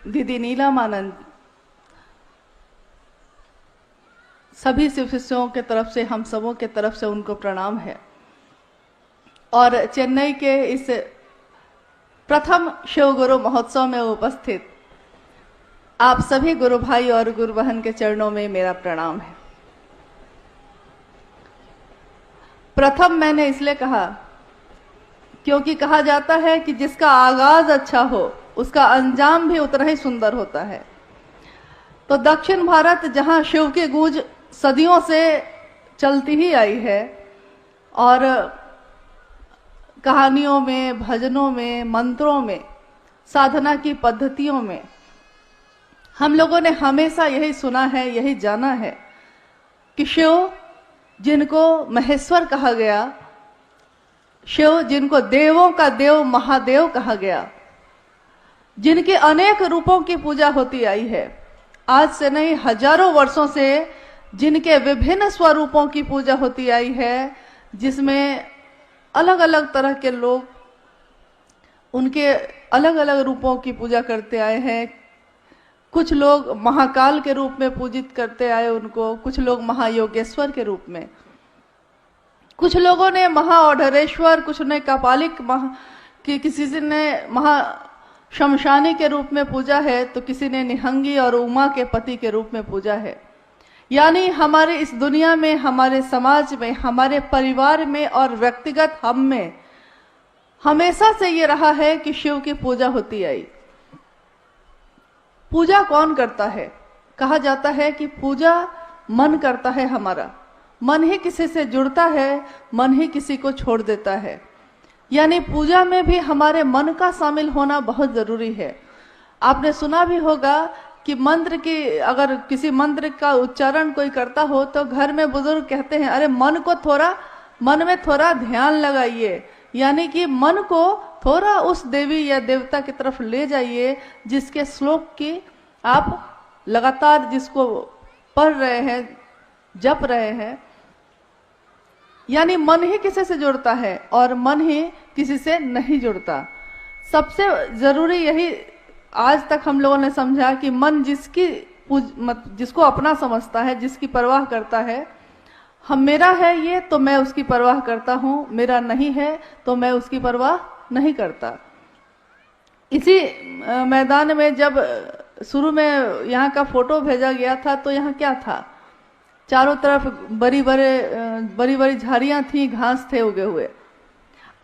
दीदी नीलमानंद, सभी शिष्यों के तरफ से, हम सबों के तरफ से उनको प्रणाम है। और चेन्नई के इस प्रथम शिव गुरु महोत्सव में उपस्थित आप सभी गुरु भाई और गुरु बहन के चरणों में मेरा प्रणाम है। प्रथम मैंने इसलिए कहा क्योंकि कहा जाता है कि जिसका आगाज अच्छा हो उसका अंजाम भी उतना ही सुंदर होता है। तो दक्षिण भारत, जहां शिव की गूंज सदियों से चलती ही आई है और कहानियों में, भजनों में, मंत्रों में, साधना की पद्धतियों में हम लोगों ने हमेशा यही सुना है, यही जाना है कि शिव जिनको महेश्वर कहा गया, शिव जिनको देवों का देव महादेव कहा गया, जिनके अनेक रूपों की पूजा होती आई है, आज से नहीं हजारों वर्षों से जिनके विभिन्न स्वरूपों की पूजा होती आई है, जिसमें अलग अलग तरह के लोग उनके अलग अलग रूपों की पूजा करते आए हैं। कुछ लोग महाकाल के रूप में पूजित करते आए उनको, कुछ लोग महायोगेश्वर के रूप में, कुछ लोगों ने महाओढ़रेश्वर, कुछ ने कपालिक किसी ने महा शमशानी के रूप में पूजा है, तो किसी ने निहंगी और उमा के पति के रूप में पूजा है। यानी हमारे इस दुनिया में, हमारे समाज में, हमारे परिवार में और व्यक्तिगत हम में हमेशा से ये रहा है कि शिव की पूजा होती आई। पूजा कौन करता है? कहा जाता है कि पूजा मन करता है हमारा। मन ही किसी से जुड़ता है, मन ही किसी को छोड़ देता है। यानी पूजा में भी हमारे मन का शामिल होना बहुत जरूरी है। आपने सुना भी होगा कि मंत्र की, अगर किसी मंत्र का उच्चारण कोई करता हो तो घर में बुजुर्ग कहते हैं, अरे मन में थोड़ा ध्यान लगाइए, यानी कि मन को थोड़ा उस देवी या देवता की तरफ ले जाइए जिसके श्लोक की आप लगातार जिसको पढ़ रहे हैं, जप रहे हैं। यानी मन ही किसी से जुड़ता है और मन ही किसी से नहीं जुड़ता। सबसे जरूरी यही आज तक हम लोगों ने समझा कि मन जिसको अपना समझता है, जिसकी परवाह करता है, मेरा है ये तो मैं उसकी परवाह करता हूं, मेरा नहीं है तो मैं उसकी परवाह नहीं करता। इसी मैदान में जब शुरू में यहाँ का फोटो भेजा गया था तो यहाँ क्या था? चारों तरफ बड़ी बड़ी झाड़ियां थी, घास थे उगे हुए।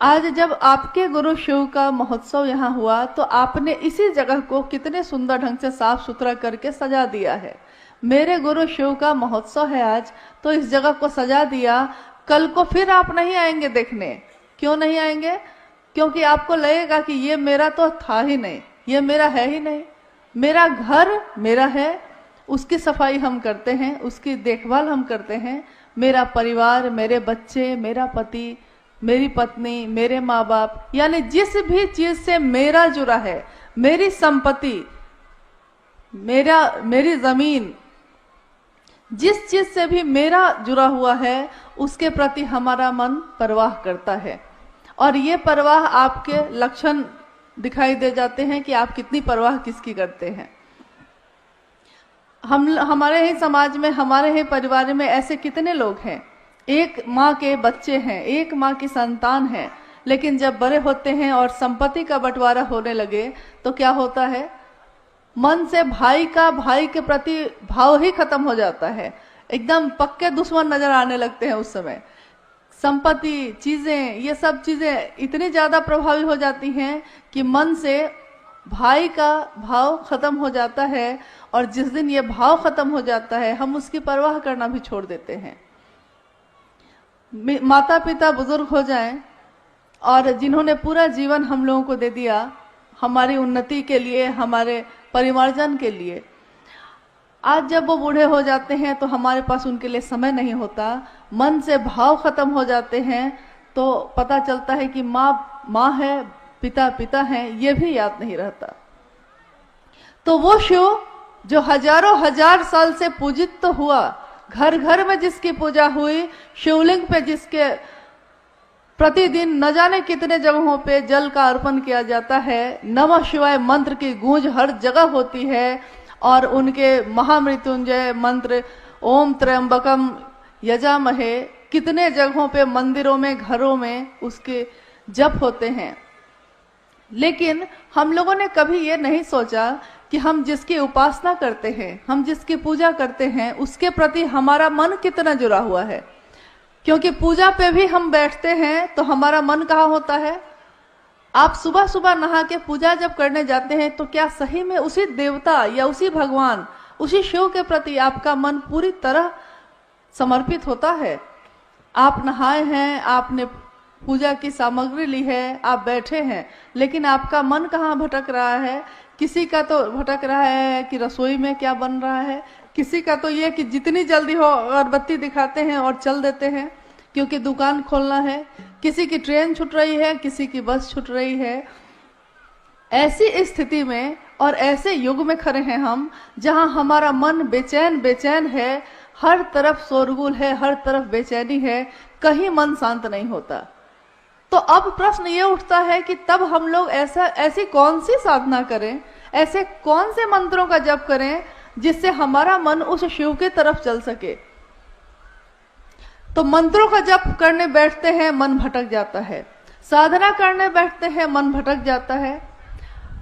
आज जब आपके गुरु शिव का महोत्सव यहाँ हुआ तो आपने इसी जगह को कितने सुंदर ढंग से साफ सुथरा करके सजा दिया है। मेरे गुरु शिव का महोत्सव है आज, तो इस जगह को सजा दिया। कल को फिर आप नहीं आएंगे देखने। क्यों नहीं आएंगे? क्योंकि आपको लगेगा कि ये मेरा तो था ही नहीं, ये मेरा है ही नहीं। मेरा घर मेरा है, उसकी सफाई हम करते हैं, उसकी देखभाल हम करते हैं। मेरा परिवार, मेरे बच्चे, मेरा पति, मेरी पत्नी, मेरे माँ बाप, यानी जिस भी चीज से मेरा जुड़ा है, मेरी संपत्ति, मेरी जमीन, जिस चीज से भी मेरा जुड़ा हुआ है उसके प्रति हमारा मन परवाह करता है। और ये परवाह आपके लक्षण दिखाई दे जाते हैं कि आप कितनी परवाह किसकी करते हैं। हमारे ही समाज में, हमारे ही परिवार में ऐसे कितने लोग हैं, एक माँ के बच्चे हैं, एक माँ की संतान है, लेकिन जब बड़े होते हैं और संपत्ति का बंटवारा होने लगे तो क्या होता है? मन से भाई के प्रति भाव ही खत्म हो जाता है। एकदम पक्के दुश्मन नजर आने लगते हैं उस समय। संपत्ति, चीजें, ये सब चीजें इतनी ज्यादा प्रभावी हो जाती हैं कि मन से भाई का भाव खत्म हो जाता है। और जिस दिन ये भाव खत्म हो जाता है हम उसकी परवाह करना भी छोड़ देते हैं। माता पिता बुजुर्ग हो जाएं और जिन्होंने पूरा जीवन हम लोगों को दे दिया हमारी उन्नति के लिए, हमारे परिवारजन के लिए, आज जब वो बूढ़े हो जाते हैं तो हमारे पास उनके लिए समय नहीं होता, मन से भाव खत्म हो जाते हैं, तो पता चलता है कि माँ है, पिता हैं, ये भी याद नहीं रहता। तो वो शिव जो हजारों हजार साल से पूजित तो हुआ, घर घर में जिसकी पूजा हुई, शिवलिंग पे जिसके प्रतिदिन न जाने कितने जगहों पे जल का अर्पण किया जाता है। नमः शिवाय मंत्र की गूंज हर जगह होती है और उनके महामृत्युंजय मंत्र ओम त्र्यंबकम यजामहे कितने जगहों पे मंदिरों में घरों में उसके जप होते हैं। लेकिन हम लोगों ने कभी ये नहीं सोचा कि हम जिसकी उपासना करते हैं, हम जिसकी पूजा करते हैं, उसके प्रति हमारा मन कितना जुड़ा हुआ है। क्योंकि पूजा पे भी हम बैठते हैं तो हमारा मन कहाँ होता है। आप सुबह सुबह नहा के पूजा जब करने जाते हैं तो क्या सही में उसी देवता या उसी भगवान, उसी शिव के प्रति आपका मन पूरी तरह समर्पित होता है। आप नहाए हैं, आपने पूजा की सामग्री ली है, आप बैठे हैं, लेकिन आपका मन कहाँ भटक रहा है। किसी का तो भटक रहा है कि रसोई में क्या बन रहा है, किसी का तो ये कि जितनी जल्दी हो अगरबत्ती दिखाते हैं और चल देते हैं क्योंकि दुकान खोलना है, किसी की ट्रेन छूट रही है, किसी की बस छूट रही है। ऐसी स्थिति में और ऐसे युग में खड़े हैं हम जहां हमारा मन बेचैन बेचैन है, हर तरफ शोरगुल है, हर तरफ बेचैनी है, कहीं मन शांत नहीं होता। तो अब प्रश्न ये उठता है कि तब हम लोग ऐसी कौन सी साधना करें, ऐसे कौन से मंत्रों का जप करें जिससे हमारा मन उस शिव की तरफ चल सके। तो मंत्रों का जप करने बैठते हैं, मन भटक जाता है। साधना करने बैठते हैं, मन भटक जाता है।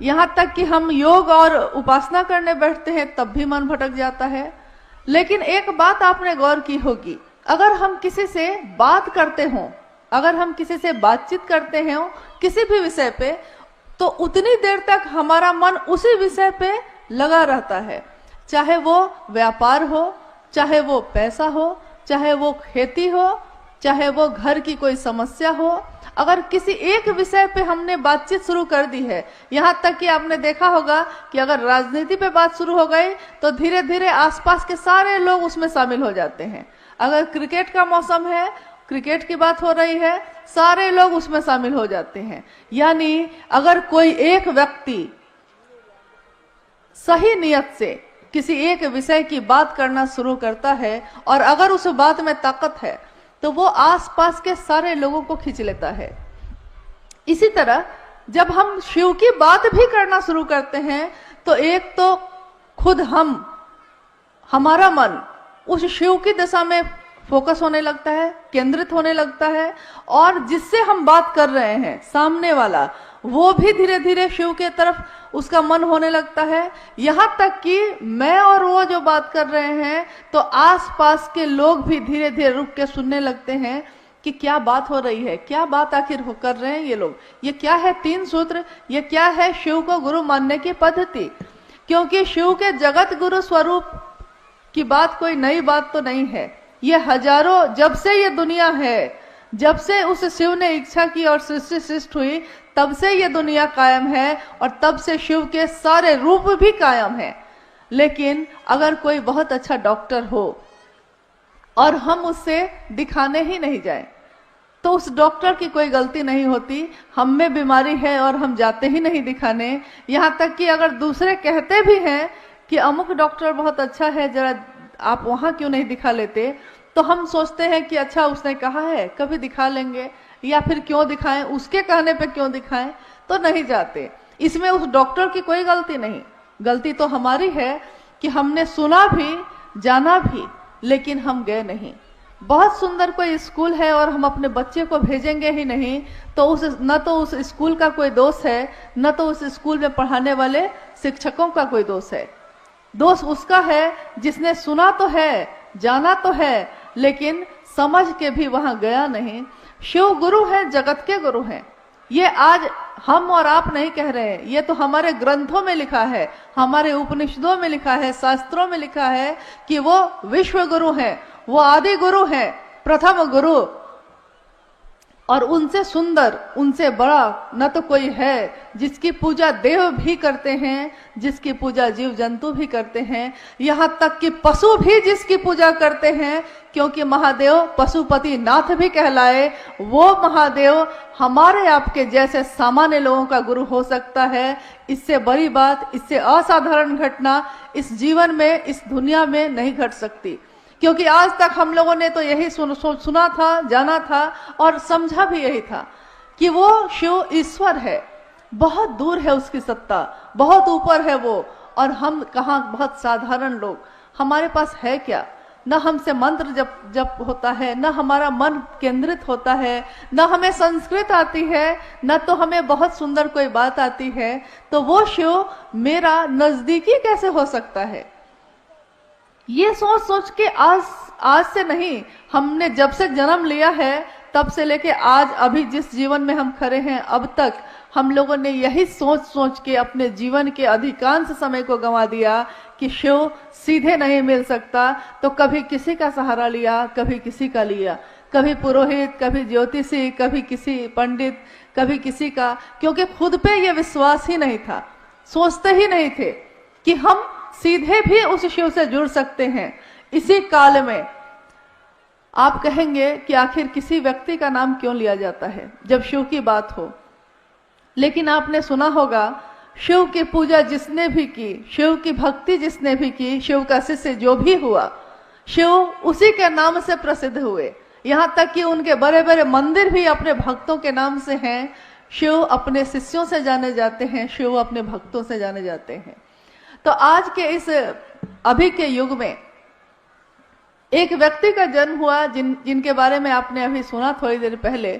यहाँ तक कि हम योग और उपासना करने बैठते हैं तब भी मन भटक जाता है। लेकिन एक बात आपने गौर की होगी, अगर हम किसी से बात करते हों, अगर हम किसी से बातचीत करते हैं किसी भी विषय पे, तो उतनी देर तक हमारा मन उसी विषय पे लगा रहता है। चाहे वो व्यापार हो, चाहे वो पैसा हो, चाहे वो खेती हो, चाहे वो घर की कोई समस्या हो। अगर किसी एक विषय पे हमने बातचीत शुरू कर दी है, यहाँ तक कि आपने देखा होगा कि अगर राजनीति पे बात शुरू हो गई तो धीरे धीरे आसपास के सारे लोग उसमें शामिल हो जाते हैं। अगर क्रिकेट का मौसम है, क्रिकेट की बात हो रही है, सारे लोग उसमें शामिल हो जाते हैं। यानी अगर कोई एक व्यक्ति सही नियत से किसी एक विषय की बात करना शुरू करता है और अगर उस बात में ताकत है तो वो आसपास के सारे लोगों को खींच लेता है। इसी तरह जब हम शिव की बात भी करना शुरू करते हैं तो एक तो खुद हमारा मन उस शिव की दिशा में फोकस होने लगता है, केंद्रित होने लगता है, और जिससे हम बात कर रहे हैं सामने वाला वो भी धीरे धीरे शिव के तरफ उसका मन होने लगता है। यहाँ तक कि मैं और वो जो बात कर रहे हैं तो आसपास के लोग भी धीरे धीरे रुक के सुनने लगते हैं कि क्या बात हो रही है, क्या बात आखिर कर रहे हैं ये लोग, ये क्या है 3 सूत्र, ये क्या है शिव को गुरु मानने की पद्धति। क्योंकि शिव के जगत गुरु स्वरूप की बात कोई नई बात तो नहीं है। ये हजारों, जब से ये दुनिया है, जब से उस शिव ने इच्छा की और सृष्टि सृष्टि हुई, तब से ये दुनिया कायम है और तब से शिव के सारे रूप भी कायम है। लेकिन अगर कोई बहुत अच्छा डॉक्टर हो और हम उससे दिखाने ही नहीं जाए तो उस डॉक्टर की कोई गलती नहीं होती। हम में बीमारी है और हम जाते ही नहीं दिखाने। यहाँ तक कि अगर दूसरे कहते भी हैं कि अमुक डॉक्टर बहुत अच्छा है, जरा आप वहां क्यों नहीं दिखा लेते, तो हम सोचते हैं कि अच्छा उसने कहा है कभी दिखा लेंगे, या फिर क्यों दिखाएं, उसके कहने पे क्यों दिखाएं, तो नहीं जाते। इसमें उस डॉक्टर की कोई गलती नहीं, गलती तो हमारी है कि हमने सुना भी जाना भी लेकिन हम गए नहीं। बहुत सुंदर कोई स्कूल है और हम अपने बच्चे को भेजेंगे ही नहीं तो न तो उस स्कूल का कोई दोष है, न तो उस स्कूल में पढ़ाने वाले शिक्षकों का कोई दोष है। दोष उसका है जिसने सुना तो है, जाना तो है, लेकिन समझ के भी वहां गया नहीं। शिव गुरु है, जगत के गुरु हैं। ये आज हम और आप नहीं कह रहे हैं, ये तो हमारे ग्रंथों में लिखा है, हमारे उपनिषदों में लिखा है, शास्त्रों में लिखा है कि वो विश्व गुरु हैं, वो आदि गुरु हैं, प्रथम गुरु। और उनसे सुंदर, उनसे बड़ा न तो कोई है, जिसकी पूजा देव भी करते हैं, जिसकी पूजा जीव जंतु भी करते हैं, यहाँ तक कि पशु भी जिसकी पूजा करते हैं। क्योंकि महादेव पशुपति नाथ भी कहलाए, वो महादेव हमारे आपके जैसे सामान्य लोगों का गुरु हो सकता है। इससे बड़ी बात, इससे असाधारण घटना इस जीवन में, इस दुनिया में नहीं घट सकती। क्योंकि आज तक हम लोगों ने तो यही सुना था, जाना था और समझा भी यही था कि वो शिव ईश्वर है, बहुत दूर है उसकी सत्ता, बहुत ऊपर है वो। और हम कहाँ बहुत साधारण लोग, हमारे पास है क्या? न हमसे मंत्र जप होता है, न हमारा मन केंद्रित होता है, न हमें संस्कृत आती है, न तो हमें बहुत सुंदर कोई बात आती है। तो वो शिव मेरा नजदीकी कैसे हो सकता है? ये सोच सोच के आज से नहीं, हमने जब से जन्म लिया है तब से लेके आज अभी जिस जीवन में हम खड़े हैं अब तक हम लोगों ने यही सोच सोच के अपने जीवन के अधिकांश समय को गंवा दिया कि शिव सीधे नहीं मिल सकता। तो कभी किसी का सहारा लिया, कभी किसी का लिया, कभी पुरोहित, कभी ज्योतिषी, कभी किसी पंडित, कभी किसी का, क्योंकि खुद पे ये विश्वास ही नहीं था, सोचते ही नहीं थे कि हम सीधे भी उस शिव से जुड़ सकते हैं। इसी काल में आप कहेंगे कि आखिर किसी व्यक्ति का नाम क्यों लिया जाता है जब शिव की बात हो, लेकिन आपने सुना होगा शिव की पूजा जिसने भी की, शिव की भक्ति जिसने भी की, शिव का शिष्य जो भी हुआ, शिव उसी के नाम से प्रसिद्ध हुए। यहाँ तक कि उनके बड़े बड़े मंदिर भी अपने भक्तों के नाम से हैं। शिव अपने शिष्यों से जाने जाते हैं, शिव अपने भक्तों से जाने जाते हैं। तो आज के इस अभी के युग में एक व्यक्ति का जन्म हुआ जिनके बारे में आपने अभी सुना थोड़ी देर पहले।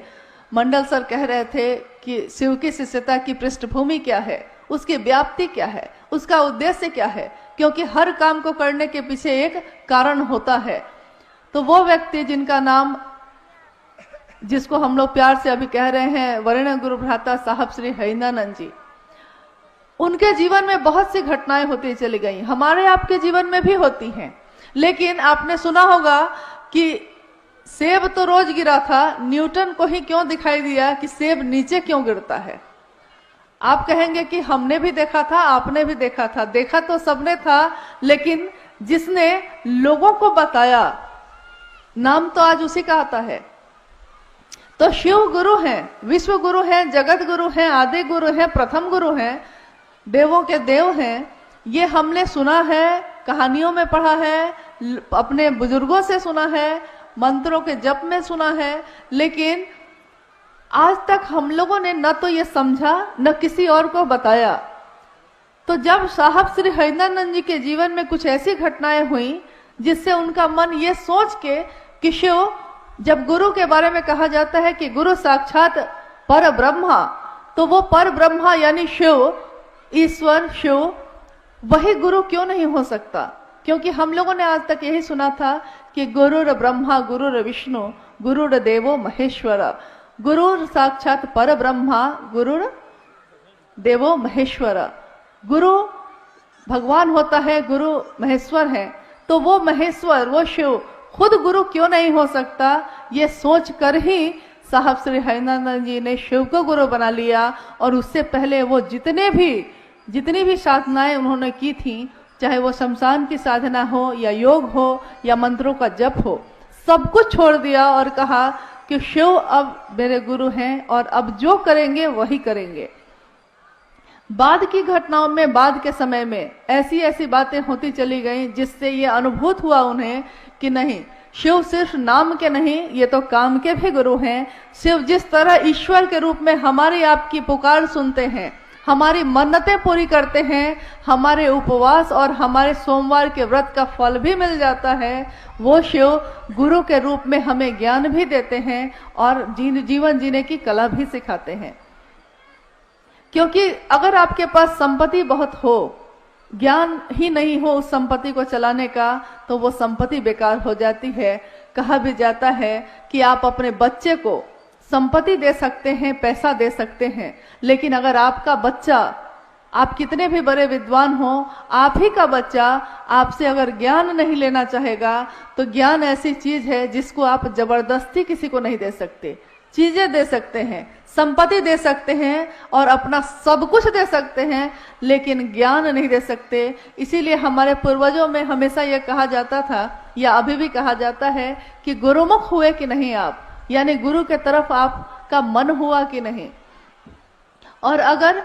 मंडल सर कह रहे थे कि शिव की शिष्यता की पृष्ठभूमि क्या है, उसकी व्याप्ति क्या है, उसका उद्देश्य क्या है, क्योंकि हर काम को करने के पीछे एक कारण होता है। तो वो व्यक्ति जिनका नाम, जिसको हम लोग प्यार से अभी कह रहे हैं वरेण्य गुरु भ्राता साहब श्री हरिंदानंद जी, उनके जीवन में बहुत सी घटनाएं होती चली गई, हमारे आपके जीवन में भी होती हैं। लेकिन आपने सुना होगा कि सेब तो रोज गिरा था, न्यूटन को ही क्यों दिखाई दिया कि सेब नीचे क्यों गिरता है? आप कहेंगे कि हमने भी देखा था, आपने भी देखा था, देखा तो सबने था, लेकिन जिसने लोगों को बताया, नाम तो आज उसी का आता है। तो शिव गुरु हैं, विश्व गुरु हैं, जगत गुरु हैं, आदि गुरु हैं, प्रथम गुरु हैं, देवों के देव हैं। ये हमने सुना है, कहानियों में पढ़ा है, अपने बुजुर्गों से सुना है, मंत्रों के जप में सुना है, लेकिन आज तक हम लोगों ने न तो ये समझा न किसी और को बताया। तो जब साहब श्री हरिंदानंद जी के जीवन में कुछ ऐसी घटनाएं हुई जिससे उनका मन ये सोच के कि शिव, जब गुरु के बारे में कहा जाता है कि गुरु साक्षात पर ब्रह्मा, तो वो पर ब्रह्मा यानी शिव, ईश्वर शिव, वही गुरु क्यों नहीं हो सकता? क्योंकि हम लोगों ने आज तक यही सुना था कि गुरुर ब्रह्मा गुरुर विष्णु गुरुर देवो महेश्वर, गुरुर साक्षात पर ब्रह्मा गुरुर देवो महेश्वर। गुरु भगवान होता है, गुरु महेश्वर है, तो वो महेश्वर, वो शिव खुद गुरु क्यों नहीं हो सकता? ये सोच कर ही साहब श्री हरिंदानंद जी ने शिव को गुरु बना लिया। और उससे पहले वो जितनी भी साधनाएं उन्होंने की थी, चाहे वो शमशान की साधना हो या योग हो या मंत्रों का जप हो, सब कुछ छोड़ दिया और कहा कि शिव अब मेरे गुरु हैं और अब जो करेंगे वही करेंगे। बाद की घटनाओं में, बाद के समय में ऐसी ऐसी बातें होती चली गई जिससे ये अनुभूत हुआ उन्हें कि नहीं, शिव सिर्फ नाम के नहीं, ये तो काम के भी गुरु हैं। शिव जिस तरह ईश्वर के रूप में हमारी आपकी पुकार सुनते हैं, हमारी मन्नतें पूरी करते हैं, हमारे उपवास और हमारे सोमवार के व्रत का फल भी मिल जाता है, वो शिव गुरु के रूप में हमें ज्ञान भी देते हैं और जीवन जीने की कला भी सिखाते हैं। क्योंकि अगर आपके पास संपत्ति बहुत हो, ज्ञान ही नहीं हो उस संपत्ति को चलाने का, तो वो संपत्ति बेकार हो जाती है। कहा भी जाता है कि आप अपने बच्चे को संपत्ति दे सकते हैं, पैसा दे सकते हैं, लेकिन अगर आपका बच्चा, आप कितने भी बड़े विद्वान हो, आप ही का बच्चा आपसे अगर ज्ञान नहीं लेना चाहेगा, तो ज्ञान ऐसी चीज है जिसको आप जबरदस्ती किसी को नहीं दे सकते। चीजें दे सकते हैं, संपत्ति दे सकते हैं और अपना सब कुछ दे सकते हैं, लेकिन ज्ञान नहीं दे सकते। इसीलिए हमारे पूर्वजों में हमेशा यह कहा जाता था, या अभी भी कहा जाता है, कि गुरुमुख हुए कि नहीं आप, यानी गुरु के तरफ आपका मन हुआ कि नहीं। और अगर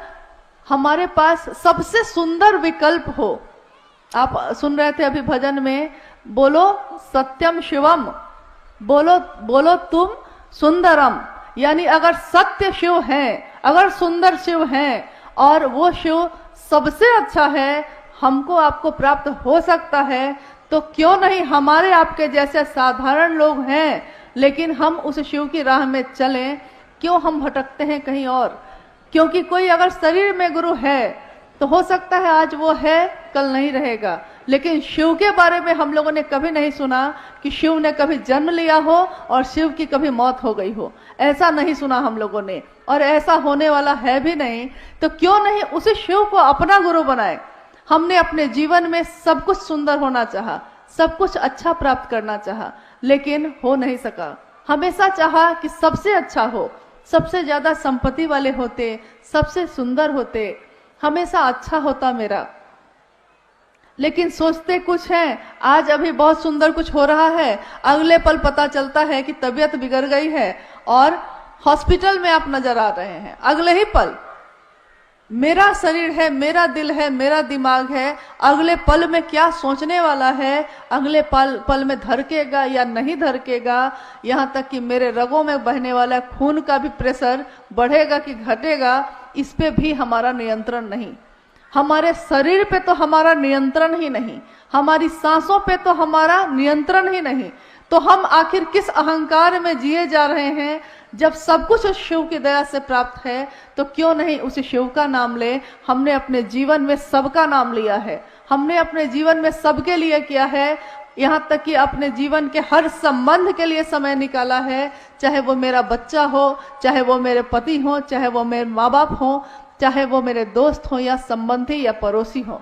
हमारे पास सबसे सुंदर विकल्प हो, आप सुन रहे थे अभी भजन में, बोलो सत्यम शिवम, बोलो बोलो तुम सुंदरम। यानी अगर सत्य शिव है, अगर सुंदर शिव है और वो शिव सबसे अच्छा है, हमको आपको प्राप्त हो सकता है, तो क्यों नहीं हमारे आपके जैसे साधारण लोग हैं लेकिन हम उस शिव की राह में चलें, क्यों हम भटकते हैं कहीं और? क्योंकि कोई अगर शरीर में गुरु है तो हो सकता है आज वो है कल नहीं रहेगा, लेकिन शिव के बारे में हम लोगों ने कभी नहीं सुना कि शिव ने कभी जन्म लिया हो और शिव की कभी मौत हो गई हो। ऐसा नहीं सुना हम लोगों ने, और ऐसा होने वाला है भी नहीं। तो क्यों नहीं उसी शिव को अपना गुरु बनाए? हमने अपने जीवन में सब कुछ सुंदर होना चाहा, सब कुछ अच्छा प्राप्त करना चाहा, लेकिन हो नहीं सका। हमेशा चाहा कि सबसे अच्छा हो, सबसे ज्यादा संपत्ति वाले होते, सबसे सुंदर होते, हमेशा अच्छा होता मेरा। लेकिन सोचते कुछ है, आज अभी बहुत सुंदर कुछ हो रहा है, अगले पल पता चलता है कि तबीयत बिगड़ गई है और हॉस्पिटल में आप नजर आ रहे हैं। अगले ही पल मेरा शरीर है, मेरा दिल है, मेरा दिमाग है, अगले पल में क्या सोचने वाला है, अगले पल में धड़केगा या नहीं धड़केगा, यहाँ तक कि मेरे रगों में बहने वाला खून का भी प्रेशर बढ़ेगा कि घटेगा, इस पे भी हमारा नियंत्रण नहीं। हमारे शरीर पे तो हमारा नियंत्रण ही नहीं, हमारी सांसों पे तो हमारा नियंत्रण ही नहीं, तो हम आखिर किस अहंकार में जिए जा रहे हैं? जब सब कुछ उस शिव की दया से प्राप्त है, तो क्यों नहीं उस शिव का नाम ले? हमने अपने जीवन में सबका नाम लिया है, हमने अपने जीवन में सबके लिए किया है, यहाँ तक कि अपने जीवन के हर संबंध के लिए समय निकाला है, चाहे वो मेरा बच्चा हो, चाहे वो मेरे पति हो, चाहे वो मेरे माँ बाप हो, चाहे वो मेरे दोस्त हो या संबंधी या पड़ोसी हो।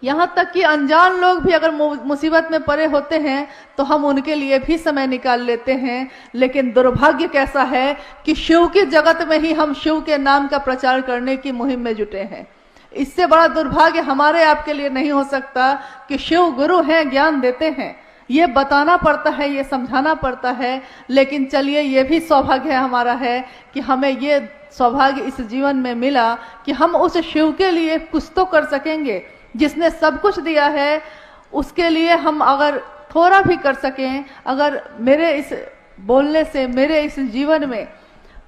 यहाँ तक कि अनजान लोग भी अगर मुसीबत में पड़े होते हैं तो हम उनके लिए भी समय निकाल लेते हैं। लेकिन दुर्भाग्य कैसा है कि शिव की जगत में ही हम शिव के नाम का प्रचार करने की मुहिम में जुटे हैं। इससे बड़ा दुर्भाग्य हमारे आपके लिए नहीं हो सकता कि शिव गुरु हैं, ज्ञान देते हैं, ये बताना पड़ता है, ये समझाना पड़ता है। लेकिन चलिए, ये भी सौभाग्य हमारा है कि हमें ये सौभाग्य इस जीवन में मिला कि हम उस शिव के लिए कुछ तो कर सकेंगे। जिसने सब कुछ दिया है उसके लिए हम अगर थोड़ा भी कर सकें, अगर मेरे इस बोलने से, मेरे इस जीवन में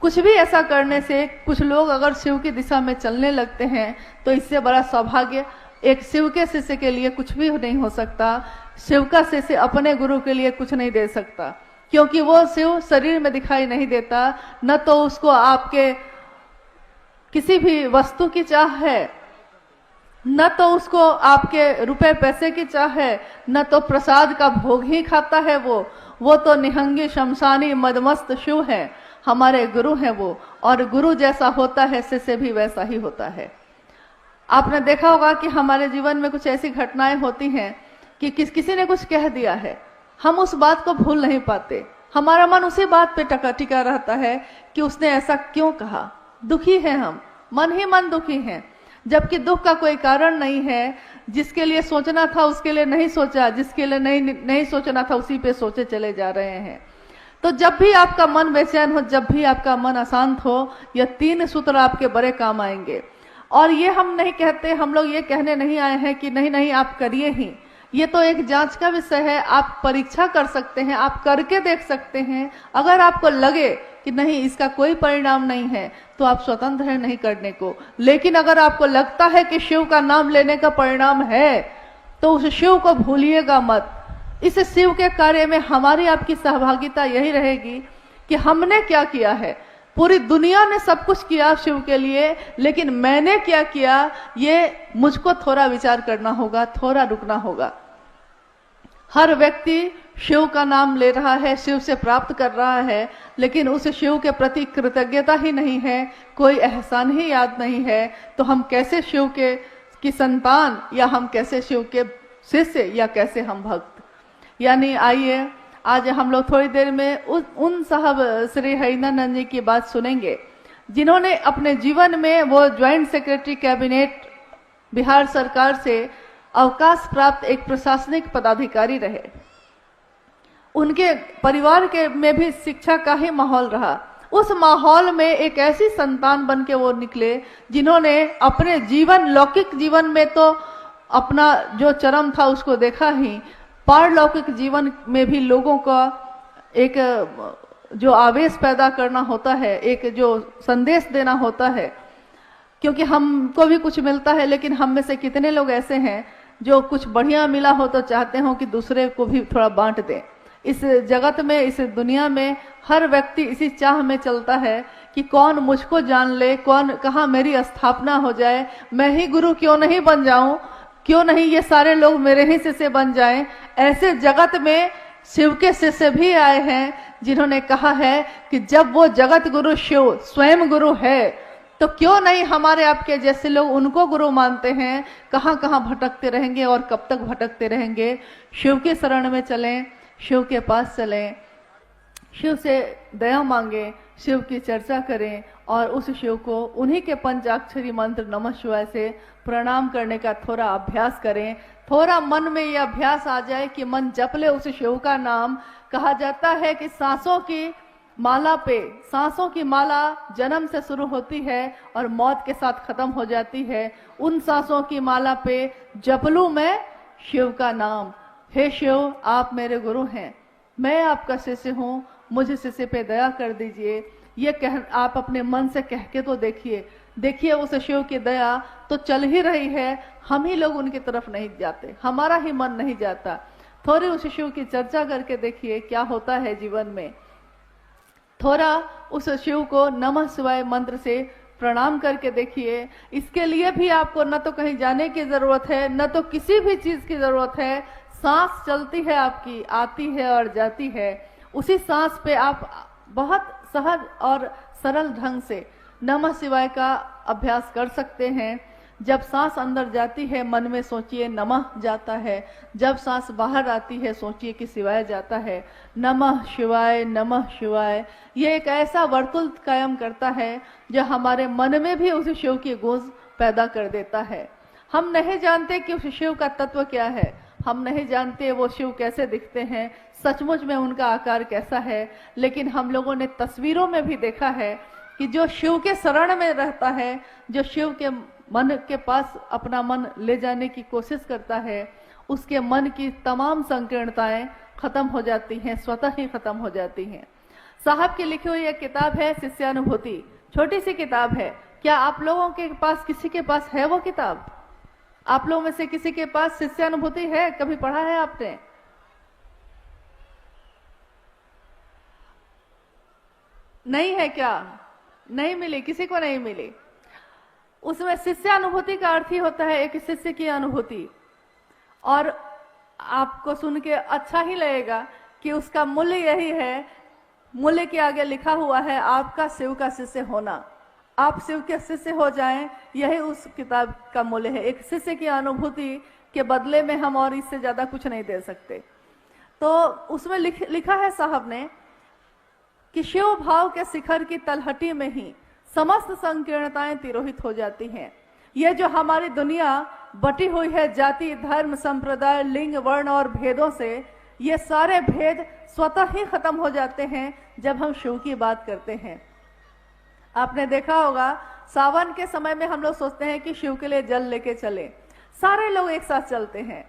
कुछ भी ऐसा करने से कुछ लोग अगर शिव की दिशा में चलने लगते हैं, तो इससे बड़ा सौभाग्य एक शिव के शिष्य के लिए कुछ भी नहीं हो सकता। शिव का शिष्य अपने गुरु के लिए कुछ नहीं दे सकता, क्योंकि वो शिव शरीर में दिखाई नहीं देता। न तो उसको आपके किसी भी वस्तु की चाह है, न तो उसको आपके रुपए पैसे की चाह है, न तो प्रसाद का भोग ही खाता है वो तो निहंगी शमशानी मदमस्त शिव है, हमारे गुरु हैं वो। और गुरु जैसा होता है शिष्य भी वैसा ही होता है। आपने देखा होगा कि हमारे जीवन में कुछ ऐसी घटनाएं होती हैं कि किसी ने कुछ कह दिया है, हम उस बात को भूल नहीं पाते, हमारा मन उसी बात पे टिका रहता है कि उसने ऐसा क्यों कहा। दुखी हैं हम, मन ही मन दुखी हैं, जबकि दुख का कोई कारण नहीं है। जिसके लिए सोचना था उसके लिए नहीं सोचा, जिसके लिए नहीं सोचना था उसी पे सोचे चले जा रहे हैं। तो जब भी आपका मन बेचैन हो, जब भी आपका मन अशांत हो, यह 3 सूत्र आपके बड़े काम आएंगे। और ये हम नहीं कहते, हम लोग ये कहने नहीं आए हैं कि नहीं आप करिए ही, ये तो एक जांच का विषय है। आप परीक्षा कर सकते हैं, आप करके देख सकते हैं। अगर आपको लगे कि नहीं इसका कोई परिणाम नहीं है तो आप स्वतंत्र हैं नहीं करने को। लेकिन अगर आपको लगता है कि शिव का नाम लेने का परिणाम है तो उस शिव को भूलिएगा मत। इस शिव के कार्य में हमारी आपकी सहभागिता यही रहेगी कि हमने क्या किया है। पूरी दुनिया ने सब कुछ किया शिव के लिए, लेकिन मैंने क्या किया, ये मुझको थोड़ा विचार करना होगा, थोड़ा रुकना होगा। हर व्यक्ति शिव का नाम ले रहा है, शिव से प्राप्त कर रहा है, लेकिन उस शिव के प्रति कृतज्ञता ही नहीं है, कोई एहसान ही याद नहीं है, तो हम कैसे शिव की संतान, या हम कैसे शिव के शिष्य, या कैसे हम भक्त। यानी आइए आज हम लोग थोड़ी देर में उन साहब श्री हरिनंदन जी की बात सुनेंगे, जिन्होंने अपने जीवन में, वो ज्वाइंट सेक्रेटरी कैबिनेट बिहार सरकार से अवकाश प्राप्त एक प्रशासनिक पदाधिकारी रहे। उनके परिवार के में भी शिक्षा का ही माहौल रहा। उस माहौल में एक ऐसी संतान बन के वो निकले जिन्होंने अपने जीवन, लौकिक जीवन में तो अपना जो चरम था उसको देखा ही, पारलौकिक जीवन में भी लोगों का एक जो आवेश पैदा करना होता है, एक जो संदेश देना होता है, क्योंकि हमको भी कुछ मिलता है, लेकिन हम में से कितने लोग ऐसे हैं जो कुछ बढ़िया मिला हो तो चाहते हो कि दूसरे को भी थोड़ा बांट दें। इस जगत में, इस दुनिया में हर व्यक्ति इसी चाह में चलता है कि कौन मुझको जान ले, कौन कहाँ मेरी स्थापना हो जाए, मैं ही गुरु क्यों नहीं बन जाऊं, क्यों नहीं ये सारे लोग मेरे ही शिष्य बन जाएं। ऐसे जगत में शिव के शिष्य भी आए हैं जिन्होंने कहा है कि जब वो जगत गुरु शिव स्वयं गुरु है तो क्यों नहीं हमारे आपके जैसे लोग उनको गुरु मानते हैं। कहाँ कहाँ भटकते रहेंगे और कब तक भटकते रहेंगे। शिव के शरण में चलें, शिव के पास चलें, शिव से दया मांगे, शिव की चर्चा करें और उस शिव को उन्हीं के पंचाक्षरी मंत्र नमः शिवाय से प्रणाम करने का थोड़ा अभ्यास करें। थोड़ा मन में यह अभ्यास आ जाए कि मन जप ले उस शिव का नाम। कहा जाता है कि सांसों की माला पे, सांसों की माला जन्म से शुरू होती है और मौत के साथ खत्म हो जाती है। उन सांसों की माला पे जप लूं मैं शिव का नाम। हे शिव, आप मेरे गुरु हैं, मैं आपका शिष्य हूँ, मुझे शिष्य पे दया कर दीजिए। ये कह आप अपने मन से कह के तो देखिए, देखिए उस शिव की दया तो चल ही रही है। हम ही लोग उनकी तरफ नहीं जाते, हमारा ही मन नहीं जाता। थोड़ी उस शिव की चर्चा करके देखिए क्या होता है जीवन में। थोड़ा उस शिव को नमः शिवाय मंत्र से प्रणाम करके देखिए। इसके लिए भी आपको न तो कहीं जाने की जरूरत है, न तो किसी भी चीज की जरूरत है। सांस चलती है आपकी, आती है और जाती है। उसी सांस पे आप बहुत सहज और सरल ढंग से नमः शिवाय का अभ्यास कर सकते हैं। जब सांस अंदर जाती है मन में सोचिए नमः जाता है, जब सांस बाहर आती है सोचिए कि शिवाय जाता है। नमः शिवाय, नमः शिवाय, ये एक ऐसा वर्तुल कायम करता है जो हमारे मन में भी उस शिव की गूंज पैदा कर देता है। हम नहीं जानते कि उस शिव का तत्व क्या है, हम नहीं जानते वो शिव कैसे दिखते हैं, सचमुच में उनका आकार कैसा है, लेकिन हम लोगों ने तस्वीरों में भी देखा है कि जो शिव के शरण में रहता है, जो शिव के मन के पास अपना मन ले जाने की कोशिश करता है, उसके मन की तमाम संकीर्णताएं खत्म हो जाती हैं, स्वतः ही खत्म हो जाती हैं। साहब की लिखी हुई एक किताब है शिष्यानुभूति, छोटी सी किताब है। क्या आप लोगों के पास, किसी के पास है वो किताब? आप लोगों में से किसी के पास शिष्यानुभूति है? कभी पढ़ा है आपने? नहीं है क्या? नहीं मिली, किसी को नहीं मिली। उसमें शिष्यानुभूति का अर्थ ही होता है एक शिष्य की अनुभूति। और आपको सुन के अच्छा ही लगेगा कि उसका मूल्य यही है, मूल्य के आगे लिखा हुआ है आपका शिव का शिष्य होना। आप शिव के शिष्य हो जाएं, यही उस किताब का मूल्य है। एक शिष्य की अनुभूति के बदले में हम और इससे ज्यादा कुछ नहीं दे सकते। तो उसमें लिखा है साहब ने कि शिव भाव के शिखर की तलहटी में ही समस्त संकीर्णताएं तिरोहित हो जाती हैं। ये जो हमारी दुनिया बटी हुई है जाति, धर्म, संप्रदाय, लिंग, वर्ण और भेदों से, ये सारे भेद स्वतः ही खत्म हो जाते हैं जब हम शिव की बात करते हैं। आपने देखा होगा सावन के समय में हम लोग सोचते हैं कि शिव के लिए जल लेके चले, सारे लोग एक साथ चलते हैं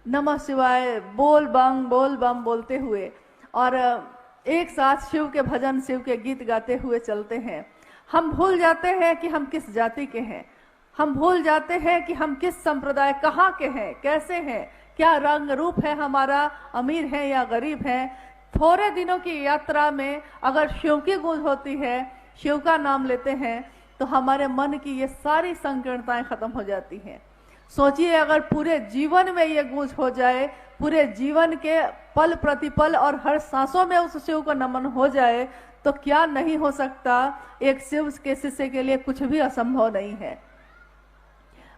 नमः शिवाय बोल बम बोलते हुए, और एक साथ शिव के भजन, शिव के गीत गाते हुए चलते हैं। हम भूल जाते हैं कि हम किस जाति के हैं, हम भूल जाते हैं कि हम किस संप्रदाय, कहाँ के हैं, कैसे हैं, क्या रंग रूप है हमारा, अमीर है या गरीब है। थोड़े दिनों की यात्रा में अगर शिव की गूंज होती है, शिव का नाम लेते हैं, तो हमारे मन की ये सारी संकीर्णताएं खत्म हो जाती हैं। सोचिए अगर पूरे जीवन में ये गूंज हो जाए, पूरे जीवन के पल प्रतिपल और हर सांसों में उस शिव को नमन हो जाए, तो क्या नहीं हो सकता। एक शिव के शिष्य के लिए कुछ भी असंभव नहीं है।